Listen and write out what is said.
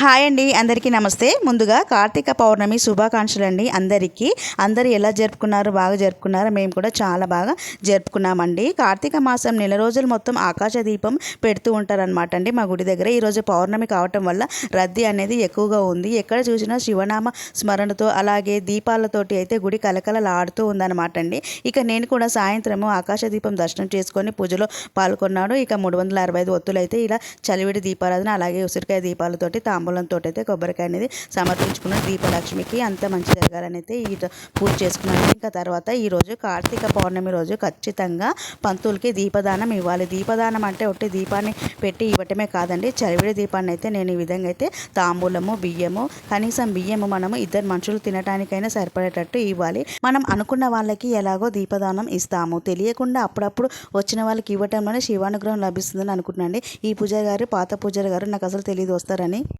Hi అండి, అందరికీ నమస్తే. ముందుగా కార్తీక పౌర్ణమి శుభాకాంక్షలు అండి అందరికీ. అందరూ ఎలా జరుపుకున్నారు? బాగా జరుపుకున్నారు. మేము కూడా చాలా బాగా జరుపుకున్నామండి. కార్తీక మాసం నెల రోజులు మొత్తం ఆకాశ దీపం పెడుతూ ఉంటారనమాట అండి మా గుడి దగ్గర. ఈరోజు పౌర్ణమి కావటం వల్ల రద్దీ అనేది ఎక్కువగా ఉంది. ఎక్కడ చూసినా శివనామ స్మరణతో అలాగే దీపాలతోటి అయితే గుడి కలకలలాడుతూ ఉందన్నమాట అండి. ఇక నేను కూడా సాయంత్రము ఆకాశ దీపం దర్శనం చేసుకొని పూజలో పాల్గొన్నాను. ఇక 365 ఒత్తులు అయితే ఇలా చలివిడి దీపారాధన అలాగే ఉసిరికాయ దీపాలతోటి తాంబూలంతో అయితే కొబ్బరికాయ అనేది సమర్పించుకున్న దీపలక్ష్మికి అంత మంచి జరగాలని అయితే ఈ పూజ చేసుకున్నాను. ఇంకా తర్వాత ఈరోజు కార్తీక పౌర్ణమి రోజు ఖచ్చితంగా పంతులకి దీపదానం ఇవ్వాలి. దీపదానం అంటే ఒట్టి దీపాన్ని పెట్టి ఇవ్వటమే కాదండి, చలివిడి దీపాన్ని అయితే నేను ఈ విధంగా అయితే తాంబూలము బియ్యము, కనీసం బియ్యము మనము ఇద్దరు మనుషులు తినటానికైనా సరిపడేటట్టు ఇవ్వాలి. మనం అనుకున్న వాళ్ళకి ఎలాగో దీపదానం ఇస్తాము, తెలియకుండా అప్పుడప్పుడు వచ్చిన వాళ్ళకి ఇవ్వటంలోనే శివానుగ్రహం లభిస్తుందని అనుకుంటున్నాండి. ఈ పూజారి గారు పాత పూజారి గారు నాకు అసలు తెలియదు వస్తారని.